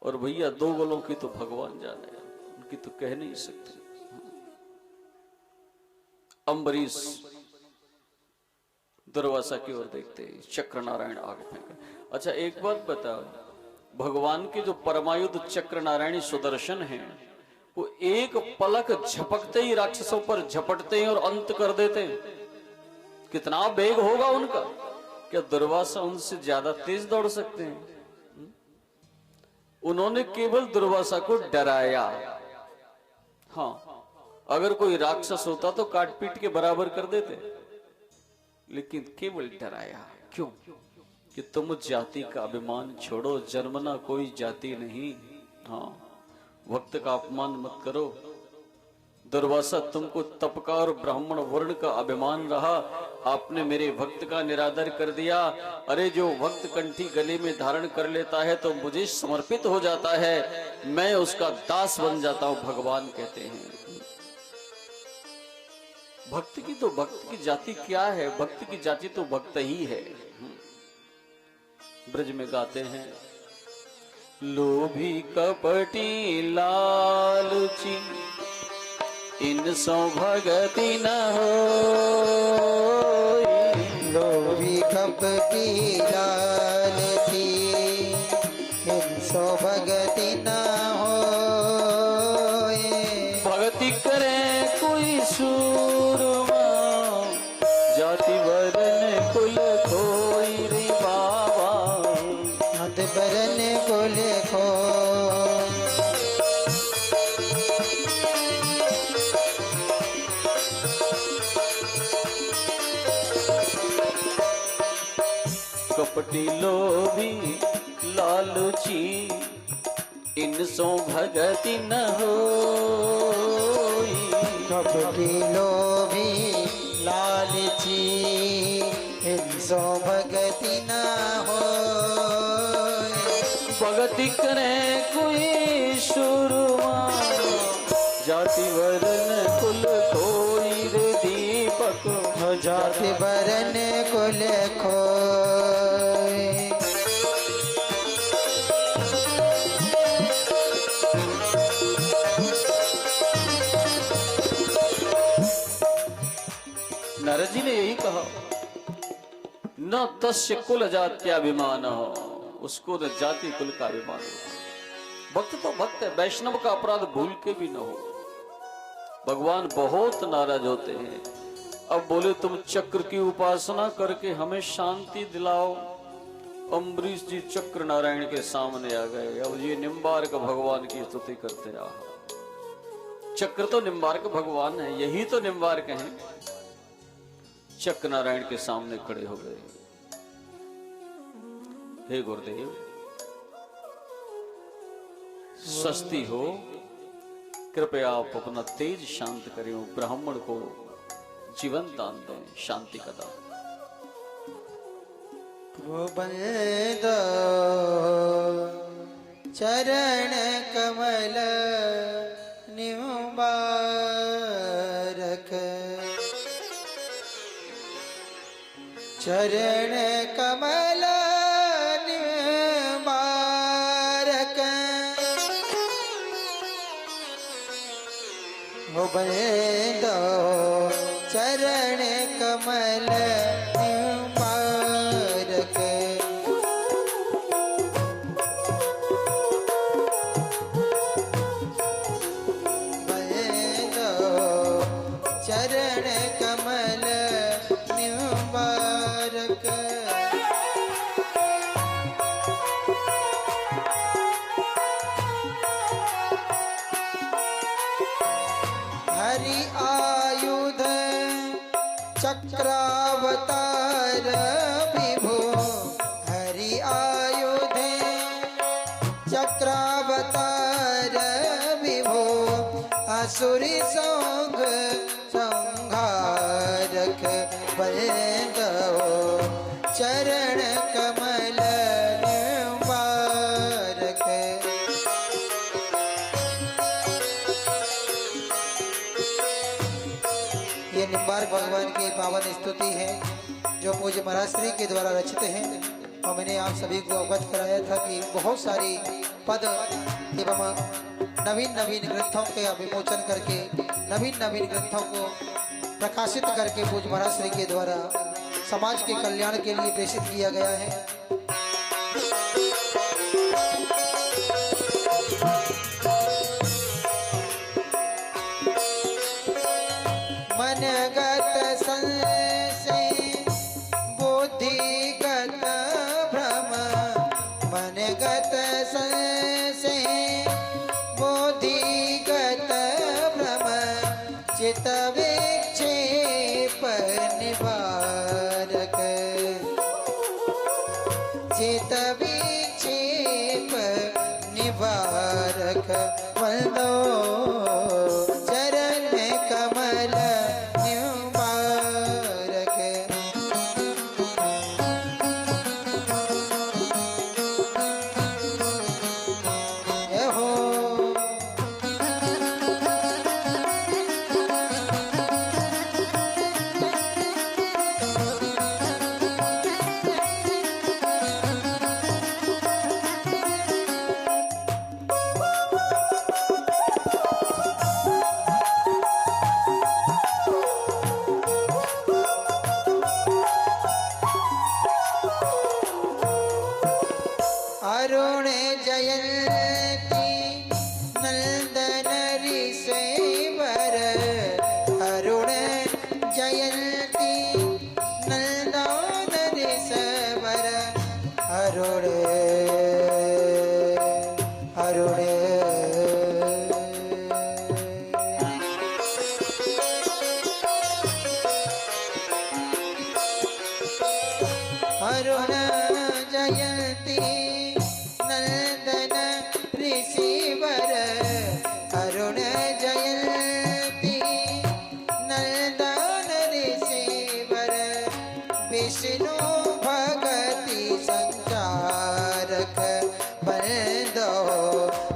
और भैया दो गलों की तो भगवान जाने, उनकी तो कह नहीं सकते। अम्बरीश दुर्वासा की ओर देखते ही चक्र नारायण आगे फेंके। अच्छा एक बात बताओ, भगवान के जो परमायुध चक्र नारायणी सुदर्शन हैं, वो एक पलक झपकते ही राक्षसों पर झपटते हैं और अंत कर देते हैं। कितना वेग होगा उनका, क्या दुर्वासा उनसे ज्यादा तेज दौड़ सकते हैं? उन्होंने केवल दुर्वासा को डराया। हाँ, अगर कोई राक्षस होता तो काट पीट के बराबर कर देते, लेकिन केवल डराया। क्यों? कि तुम जाति का अभिमान छोड़ो, जन्मना कोई जाति नहीं। हाँ, भक्त का अपमान मत करो। दुर्वासा, तुमको तप का और ब्राह्मण वर्ण का अभिमान रहा, आपने मेरे भक्त का निरादर कर दिया। अरे जो भक्त कंठी गले में धारण कर लेता है तो मुझे समर्पित हो जाता है, मैं उसका दास बन जाता हूं, भगवान कहते हैं। भक्त की तो, भक्त की जाति क्या है? भक्त की जाति तो भक्त ही है। ब्रज में गाते हैं, लोभी कपटी लालची इन सो भगति न हो। लोभी कपटी लालची इन सो भगति न हो। भक्ति करे कोई सूरमा, जाति वरण कुल कोई रे बाबा। मत बरन कुल को कपटी लोभी लालची इन सो भगति न होई। कपटी लोभी लालची इन सो भगति न हो। भगति करे कोई शुरुआ, जाति वरण कुल कोई रे दीपक। जाति बरन कुल खोय। नारद जी ने यही कहा, न तस्य कुल जात्याभिमान हो, उसको न जाति कुल का अभिमान हो। भक्त तो भक्त है, वैष्णव का अपराध भूल के भी न हो। भगवान बहुत नाराज होते हैं। अब बोले तुम चक्र की उपासना करके हमें शांति दिलाओ। अम्बरीश जी चक्र नारायण के सामने आ गए। अब ये निम्बार्क भगवान की स्तुति करते रहा। चक्र तो निम्बार्क भगवान है, यही तो निम्बार्क हैं। चक्र नारायण के सामने खड़े हो गए। हे गुरुदेव, सस्ती हो, कृपया आप अपना तेज शांत करें, ब्राह्मण को जीवन दान दें, शांति का दान। गोबंद चरण कमल निम्बारक, चरण कमल निम्बारक। गोबंद चरण कमल निम्बारक, बंद चरण कमल निम्बारक। हरि आयुध चक्रावतार विभो, हरि आयुध चक्रावतार विभो, असुरी संग संहारक। बंद चरण कमल निम्बारक। ये निम्बार्क भगवान की पावन स्तुति है जो पूज्य महाराज श्री के द्वारा रचित है। और मैंने आप सभी को अवगत कराया था कि बहुत सारी पद एवं नवीन नवीन ग्रंथों के विमोचन करके नवीन नवीन ग्रंथों को प्रकाशित करके पूज्य महाराज श्री के द्वारा समाज के कल्याण के लिए प्रेषित किया गया है। मनगत संशय बुद्धिगत भ्रम, मनगत संशय बुद्धिगत भ्रम, चित्त विक्षेप निवारक, चित्त विक्षेप निवारक, वंदो चरण कमल निवारक। जय हो। अरुण जयंती नंदन ऋषिवर, अरुण जयंती नंदन ऋषिवर, अरुण अरुण अरुण जयंती नंदन ऋषिवर, अरुण जयंती नंदन ऋषिवर, विष्णु भगति संचारक, बंदो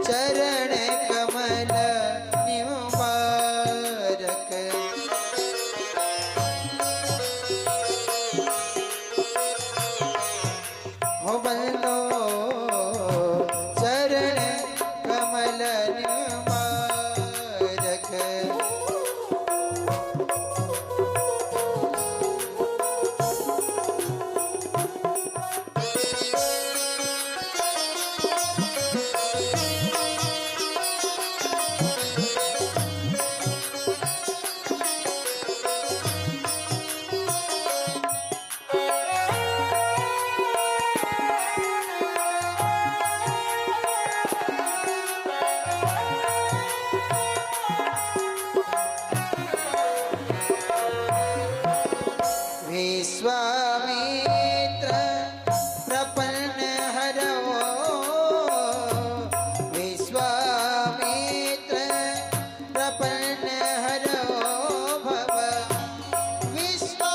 चरण कमल निवारक। हो बंदो चरण कमल निवारक। विश्वामित्र प्रपन्न हरो, विश्वामित्र प्रपन्न हरो भव, विश्वामित्र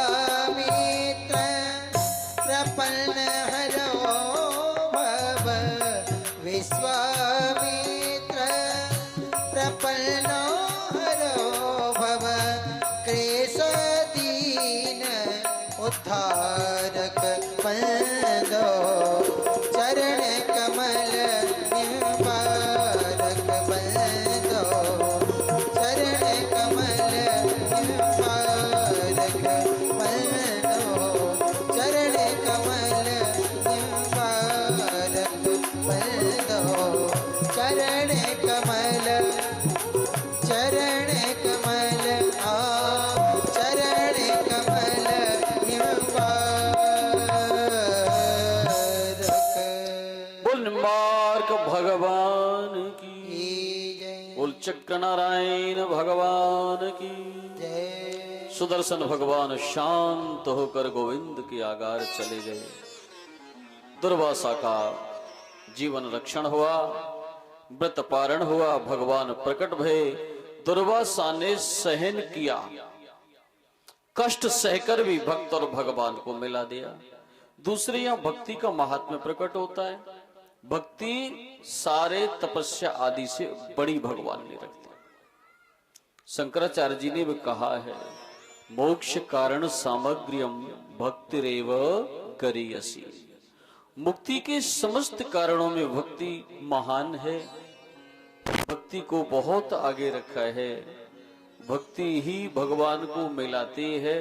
विश्वामित्र प्रपन्न हरो भव, विश्वामित्र प्रपन्न हरो भव, क्लेश दीन उद्धारक, बंदो चरण कमल निवारक, बंदो चरण कमल निवारक, बंदो चरण कमल निवारक, बंदो चरण कमल, चरण कमल आ चरण कमल निवारक। बोल निम्बार्क भगवान की, जय बोल चक्र नारायण भगवान की। जय। सुदर्शन भगवान शांत होकर गोविंद की आगार चले गए। दुर्वासा का जीवन रक्षण हुआ, व्रत पारण हुआ, भगवान प्रकट भये। दुर्वासा ने सहन किया, कष्ट सहकर भी भक्त और भगवान को मिला दिया। दूसरे यहां भक्ति का महात्म्य प्रकट होता है। भक्ति सारे तपस्या आदि से बड़ी भगवान ने रखती। शंकराचार्य जी ने भी कहा है, मोक्ष कारण सामग्र्यम भक्तिरेव करियसी। मुक्ति के समस्त कारणों में भक्ति महान है। भक्ति को बहुत आगे रखा है। भक्ति ही भगवान को मिलाती है।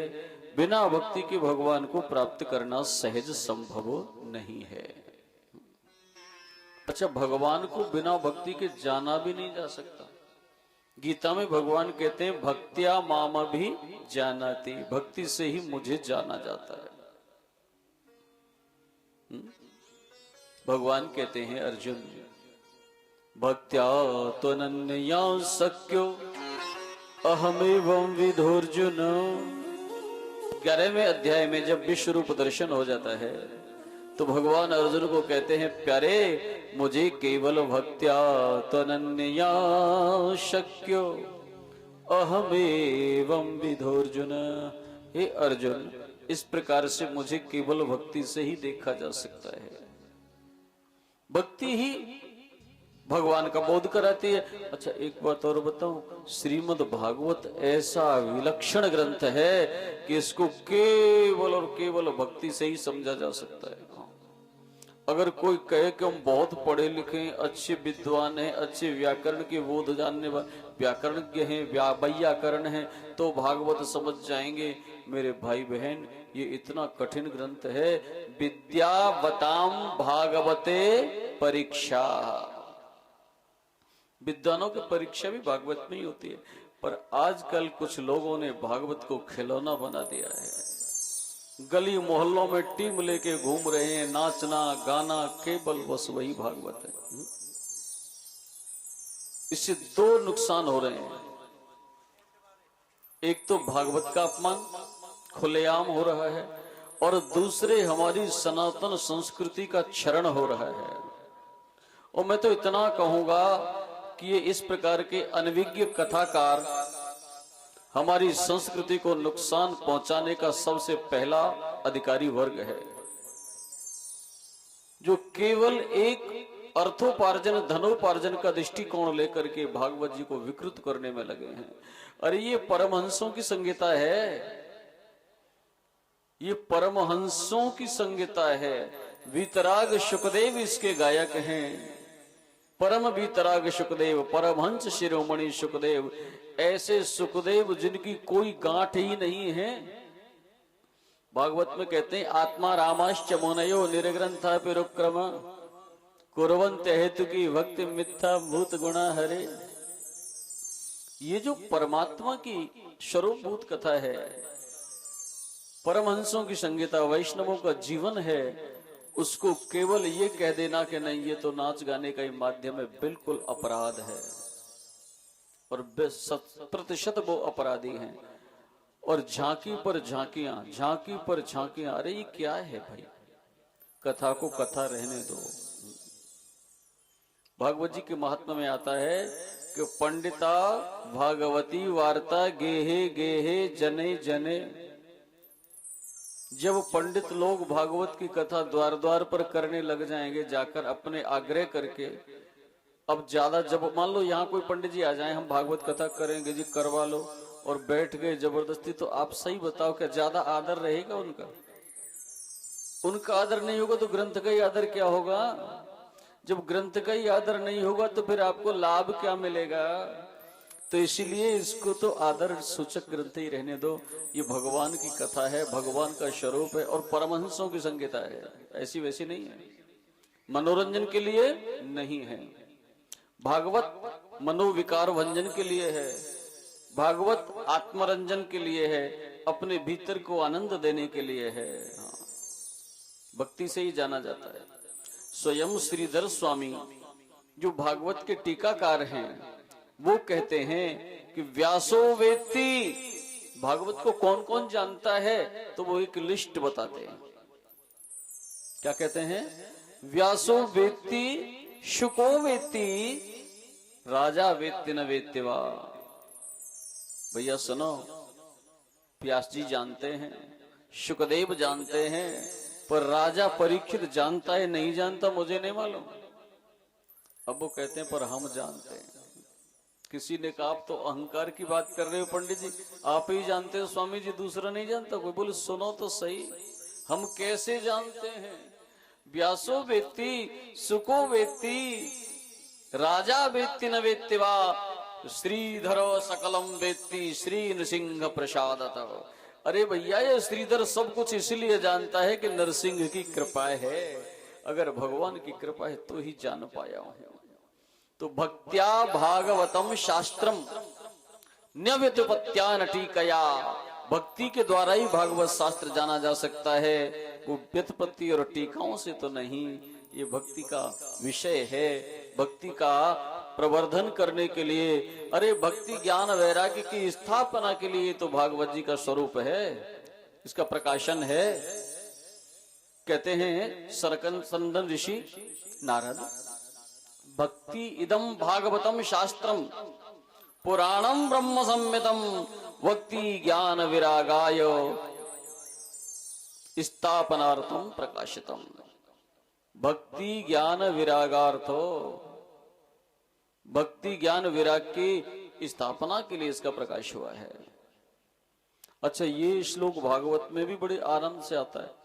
बिना भक्ति के भगवान को प्राप्त करना सहज संभव नहीं है। अच्छा, भगवान को बिना भक्ति के जाना भी नहीं जा सकता। गीता में भगवान कहते हैं, भक्त्या माम भी जानाति, भक्ति से ही मुझे जाना जाता है। भगवान कहते हैं, अर्जुन भक्त्या त्वनन्या शक्यो अहमेवं विधोर्जुन। 11वें अध्याय में जब विश्व रूप दर्शन हो जाता है तो भगवान अर्जुन को कहते हैं, प्यारे मुझे केवल भक्त्या त्वनन्या शक्यो अहमेवं विधोर्जुन। हे अर्जुन, इस प्रकार से मुझे केवल भक्ति से ही देखा जा सकता है। भक्ति ही भगवान का बोध कराती है। अच्छा, एक बात और बताऊं, श्रीमद् भागवत ऐसा विलक्षण ग्रंथ है कि इसको केवल और केवल भक्ति से ही समझा जा सकता है। अगर कोई कहे कि हम बहुत पढ़े लिखे, अच्छे विद्वान हैं, अच्छे व्याकरण के बोध जानने वाले व्याकरणज्ञ हैं, व्याकरण हैं, तो भागवत समझ जाएंगे। मेरे भाई बहन, ये इतना कठिन ग्रंथ है। विद्यावताम भागवते परीक्षा। विद्वानों की परीक्षा भी भागवत में ही होती है, पर आजकल कुछ लोगों ने भागवत को खिलौना बना दिया है। गली मोहल्लों में टीम लेके घूम रहे हैं, नाचना गाना केवल बस वही भागवत है। इससे दो नुकसान हो रहे हैं। एक तो भागवत का अपमान खुलेआम हो रहा है, और दूसरे हमारी सनातन संस्कृति का क्षरण हो रहा है। और मैं तो इतना कहूंगा कि ये इस प्रकार के अनभिज्ञ कथाकार हमारी संस्कृति को नुकसान पहुंचाने का सबसे पहला अधिकारी वर्ग है, जो केवल एक अर्थोपार्जन धनोपार्जन का दृष्टिकोण लेकर के भागवत जी को विकृत करने में लगे हैं। अरे ये परमहंसों की संहिता है, ये परमहंसों की संहिता है। वीतराग शुकदेव इसके गायक हैं। परम वीतराग शुकदेव, परमहंस शिरोमणि शुकदेव, ऐसे सुखदेव जिनकी कोई गांठ ही नहीं है। भागवत में कहते हैं, आत्मा रामाश्च मुनयो निर्ग्रंथा पिरुक्रम कुर्वन्त हेतु की भक्ति मिथ्या भूत गुणा हरे। ये जो परमात्मा की स्वरूप भूत कथा है, परमहंसों की संगीता, वैष्णवों का जीवन है, उसको केवल ये कह देना कि नहीं ये तो नाच गाने का ही माध्यम है, बिल्कुल अपराध है। और 100% वो अपराधी हैं। और झांकी पर झांकियां, झांकी पर झांकियां। अरे ये क्या है भाई, कथा को कथा रहने दो। भागवत जी के महात्मा में आता है कि पंडिता भागवती वार्ता गेहे गेहे जने जने। जब पंडित लोग भागवत की कथा द्वार द्वार पर करने लग जाएंगे, जाकर अपने आग्रह करके, अब ज्यादा, जब मान लो यहाँ कोई पंडित जी आ जाए, हम भागवत कथा करेंगे जी, करवा लो, और बैठ गए जबरदस्ती, तो आप सही बताओ क्या ज्यादा आदर रहेगा उनका? उनका आदर नहीं होगा तो ग्रंथ का ही आदर क्या होगा? जब ग्रंथ का ही आदर नहीं होगा तो फिर आपको लाभ क्या मिलेगा? तो इसीलिए इसको तो आदर सूचक ग्रंथ ही रहने दो। ये भगवान की कथा है, भगवान का स्वरूप है, और परमहंसों की संगीता है, ऐसी वैसी नहीं है, मनोरंजन के लिए नहीं है। भागवत मनोविकार भंजन के लिए है, भागवत आत्मरंजन के लिए है, अपने भीतर को आनंद देने के लिए है। हाँ, भक्ति से ही जाना जाता है। स्वयं श्रीधर स्वामी जो भागवत के टीकाकार हैं, वो कहते हैं कि व्यासो वेत्ति भागवत को कौन कौन जानता है, तो वो एक लिस्ट बताते हैं। क्या कहते हैं? व्यासो वेत्ति, शुको वेत्ति, राजा वेत्ति न वेत्तिवा। भैया सुनो, व्यास जी जानते हैं, शुकदेव जानते हैं, पर राजा परीक्षित जानता है नहीं जानता मुझे नहीं मालूम। अब वो कहते हैं पर हम जानते हैं। किसी ने कहा आप तो अहंकार की बात कर रहे हो पंडित जी, आप ही जानते हो स्वामी जी, दूसरा नहीं जानता कोई। बोले सुनो तो सही, हम कैसे जानते हैं? व्यासो वेत्ति, सुको वेत्ति, राजा वेत्ति न वेत्तिवा, श्रीधरो सकलम वेत्ति, श्री नृसिंह प्रसादतः। अरे भैया, ये श्रीधर सब कुछ इसलिए जानता है कि नरसिंह की कृपा है। अगर भगवान की कृपा है तो ही जान पाया हूं। तो भक्त्या भागवतम शास्त्रम न्यव्युत्पत्त्या नटीकया, भक्ति के द्वारा ही भागवत शास्त्र जाना जा सकता है, वो व्युत्पत्ति और टीकाओं से तो नहीं। ये भक्ति का विषय है, भक्ति का प्रवर्धन करने के लिए, अरे भक्ति ज्ञान वैराग्य की स्थापना के लिए तो भागवत जी का स्वरूप है, इसका प्रकाशन है। कहते हैं सरकंदन ऋषि नारद, भक्ति इदम भागवतम शास्त्रम पुराणम ब्रह्म संहितम भक्ति ज्ञान विरागाय स्थापनार्थम प्रकाशितम। भक्ति ज्ञान विरागार्थो, भक्ति ज्ञान विराग की स्थापना के लिए इसका प्रकाश हुआ है। अच्छा, ये श्लोक भागवत में भी बड़े आनंद से आता है।